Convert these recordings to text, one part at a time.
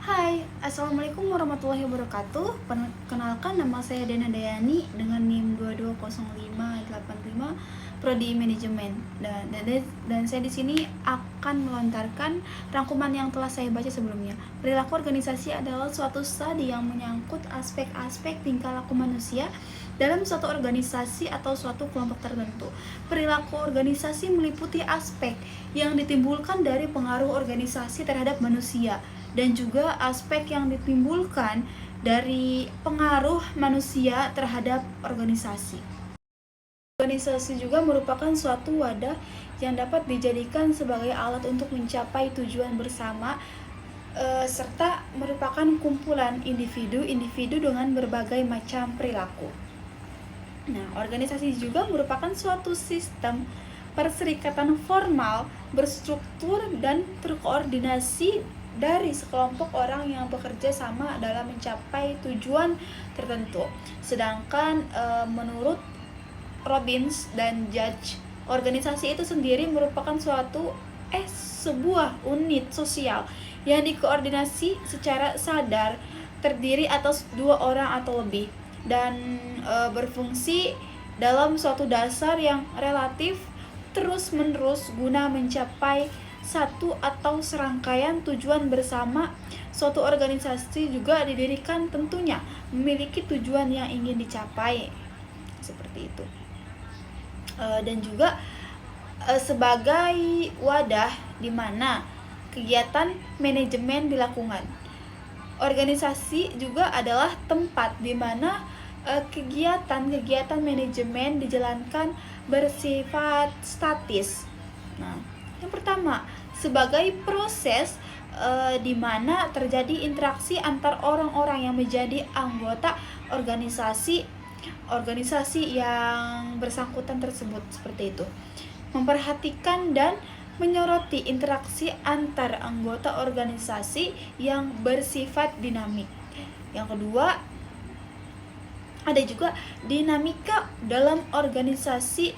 Hai, Assalamualaikum warahmatullahi wabarakatuh. Perkenalkan, nama saya Dena Dayani dengan NIM 220585 Prodi Manajemen. Dan saya di sini akan melontarkan rangkuman yang telah saya baca sebelumnya. Perilaku organisasi adalah suatu studi yang menyangkut aspek-aspek tingkah laku manusia dalam suatu organisasi atau suatu kelompok tertentu. Perilaku organisasi meliputi aspek yang ditimbulkan dari pengaruh organisasi terhadap manusia dan juga aspek yang ditimbulkan dari pengaruh manusia terhadap organisasi. Organisasi juga merupakan suatu wadah yang dapat dijadikan sebagai alat untuk mencapai tujuan bersama, serta merupakan kumpulan individu-individu dengan berbagai macam perilaku. Nah, organisasi juga merupakan suatu sistem perserikatan formal, berstruktur dan terkoordinasi dari sekelompok orang yang bekerja sama dalam mencapai tujuan tertentu. Sedangkan menurut Robbins dan Judge, organisasi itu sendiri merupakan sebuah unit sosial yang dikoordinasi secara sadar, terdiri atas dua orang atau lebih, dan berfungsi dalam suatu dasar yang relatif terus-menerus guna mencapai satu atau serangkaian tujuan bersama. Suatu organisasi juga didirikan tentunya memiliki tujuan yang ingin dicapai, seperti itu. Dan juga sebagai wadah di mana kegiatan manajemen dilakukan. Organisasi juga adalah tempat di mana kegiatan-kegiatan manajemen dijalankan bersifat statis. Nah, yang pertama, sebagai proses di mana terjadi interaksi antar orang-orang yang menjadi anggota organisasi yang bersangkutan tersebut, seperti itu. Memperhatikan dan menyoroti interaksi antar anggota organisasi yang bersifat dinamik. Yang kedua, ada juga dinamika dalam organisasi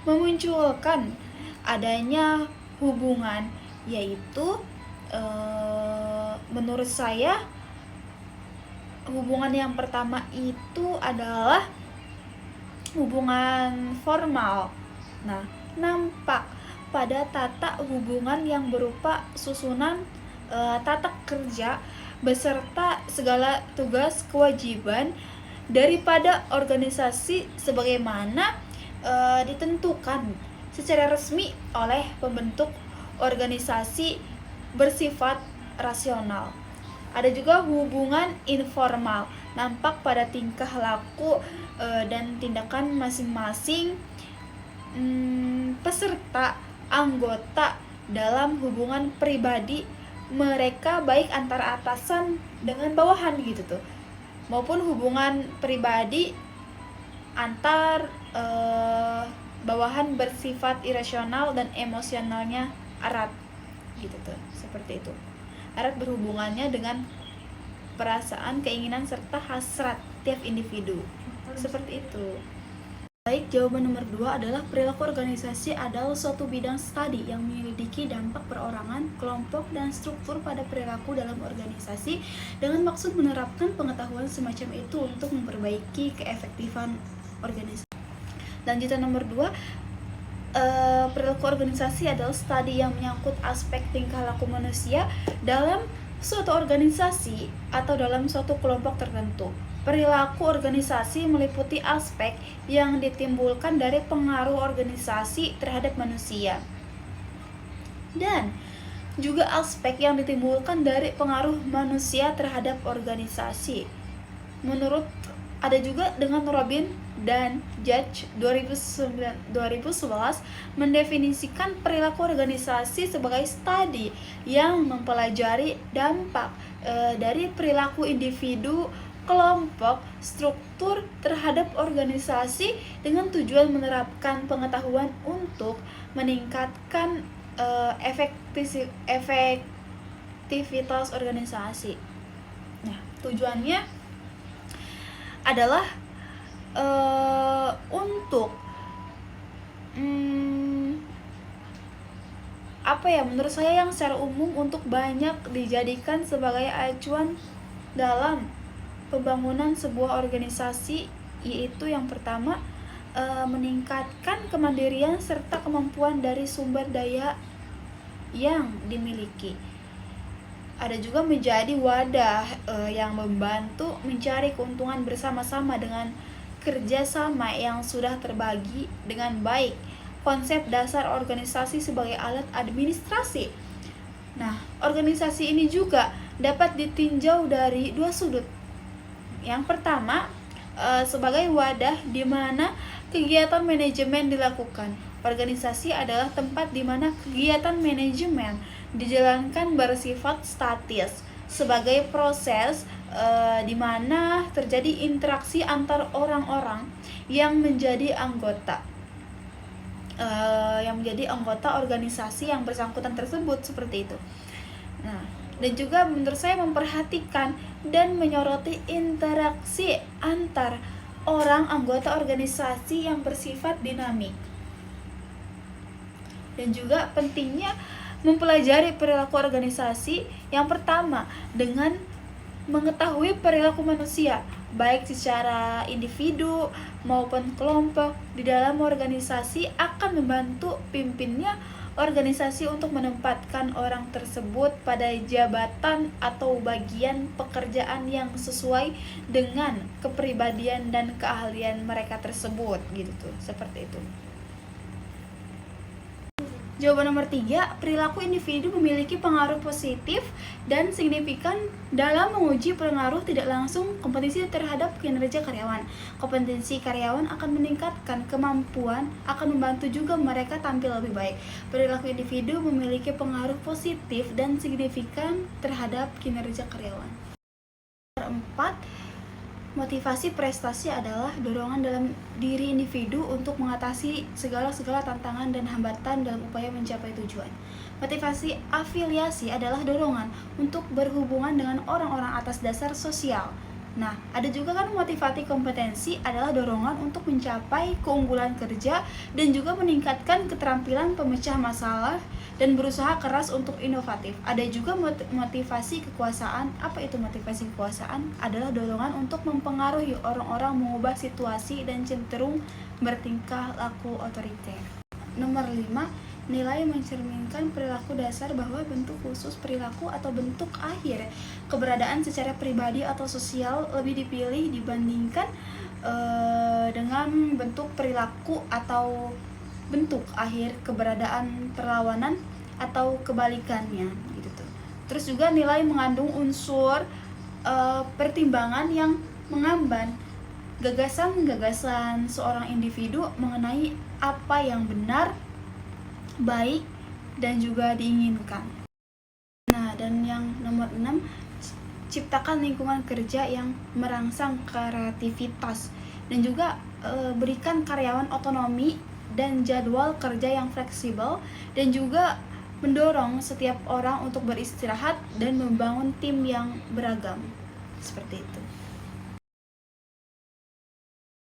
memunculkan adanya hubungan, yaitu menurut saya hubungan yang pertama itu adalah hubungan formal. Nah, nampak pada tata hubungan yang berupa susunan tata kerja beserta segala tugas kewajiban daripada organisasi sebagaimana ditentukan secara resmi oleh pembentuk organisasi bersifat rasional. Ada juga hubungan informal, nampak pada tingkah laku dan tindakan masing-masing peserta anggota dalam hubungan pribadi mereka, baik antara atasan dengan bawahan gitu tuh, maupun hubungan pribadi antar bawahan bersifat irasional dan emosionalnya erat gitu tuh, seperti itu. Erat berhubungannya dengan perasaan, keinginan serta hasrat tiap individu, seperti itu. Baik, jawaban nomor 2 adalah perilaku organisasi adalah suatu bidang studi yang menyelidiki dampak perorangan, kelompok, dan struktur pada perilaku dalam organisasi dengan maksud menerapkan pengetahuan semacam itu untuk memperbaiki keefektifan organisasi. Lanjutan nomor 2, perilaku organisasi adalah studi yang menyangkut aspek tingkah laku manusia dalam suatu organisasi atau dalam suatu kelompok tertentu. Perilaku organisasi meliputi aspek yang ditimbulkan dari pengaruh organisasi terhadap manusia, dan juga aspek yang ditimbulkan dari pengaruh manusia terhadap organisasi. Ada juga dengan Robin dan Judge 2011 mendefinisikan perilaku organisasi sebagai studi yang mempelajari dampak dari perilaku individu, kelompok, struktur terhadap organisasi dengan tujuan menerapkan pengetahuan untuk meningkatkan efektivitas organisasi. Nah, tujuannya adalah untuk menurut saya yang secara umum untuk banyak dijadikan sebagai acuan dalam pembangunan sebuah organisasi, yaitu yang pertama, meningkatkan kemandirian serta kemampuan dari sumber daya yang dimiliki. Ada juga menjadi wadah yang membantu mencari keuntungan bersama-sama dengan kerjasama yang sudah terbagi dengan baik. Konsep dasar organisasi sebagai alat administrasi. Nah, organisasi ini juga dapat ditinjau dari dua sudut. Yang pertama, sebagai wadah di mana kegiatan manajemen dilakukan. Organisasi adalah tempat di mana kegiatan manajemen dijalankan bersifat statis sebagai proses di mana terjadi interaksi antar orang-orang yang menjadi anggota organisasi yang bersangkutan tersebut, seperti itu. Nah, dan juga menurut saya memperhatikan dan menyoroti interaksi antar orang anggota organisasi yang bersifat dinamik. Dan juga pentingnya mempelajari perilaku organisasi, yang pertama dengan mengetahui perilaku manusia, baik secara individu maupun kelompok di dalam organisasi, akan membantu pimpinnya organisasi untuk menempatkan orang tersebut pada jabatan atau bagian pekerjaan yang sesuai dengan kepribadian dan keahlian mereka tersebut, gitu tuh, seperti itu. Jawaban nomor 3, perilaku individu memiliki pengaruh positif dan signifikan dalam menguji pengaruh tidak langsung kompetisi terhadap kinerja karyawan. Kompetensi karyawan akan meningkatkan kemampuan, akan membantu juga mereka tampil lebih baik. Perilaku individu memiliki pengaruh positif dan signifikan terhadap kinerja karyawan. Nomor 4, motivasi prestasi adalah dorongan dalam diri individu untuk mengatasi segala tantangan dan hambatan dalam upaya mencapai tujuan. Motivasi afiliasi adalah dorongan untuk berhubungan dengan orang-orang atas dasar sosial. Nah, ada juga kan motivasi kompetensi adalah dorongan untuk mencapai keunggulan kerja dan juga meningkatkan keterampilan pemecah masalah dan berusaha keras untuk inovatif. Ada juga motivasi kekuasaan. Apa itu motivasi kekuasaan? Adalah dorongan untuk mempengaruhi orang-orang, mengubah situasi dan cenderung bertingkah laku otoriter. Nomor 5, nilai mencerminkan perilaku dasar bahwa bentuk khusus perilaku atau bentuk akhir keberadaan secara pribadi atau sosial lebih dipilih dibandingkan dengan bentuk perilaku atau bentuk akhir keberadaan perlawanan atau kebalikannya, gitu tuh. Terus juga nilai mengandung unsur pertimbangan yang mengamban gagasan-gagasan seorang individu mengenai apa yang benar, baik, dan juga diinginkan. Nah, dan yang nomor 6, ciptakan lingkungan kerja yang merangsang kreativitas dan juga berikan karyawan otonomi dan jadwal kerja yang fleksibel, dan juga mendorong setiap orang untuk beristirahat dan membangun tim yang beragam, seperti itu.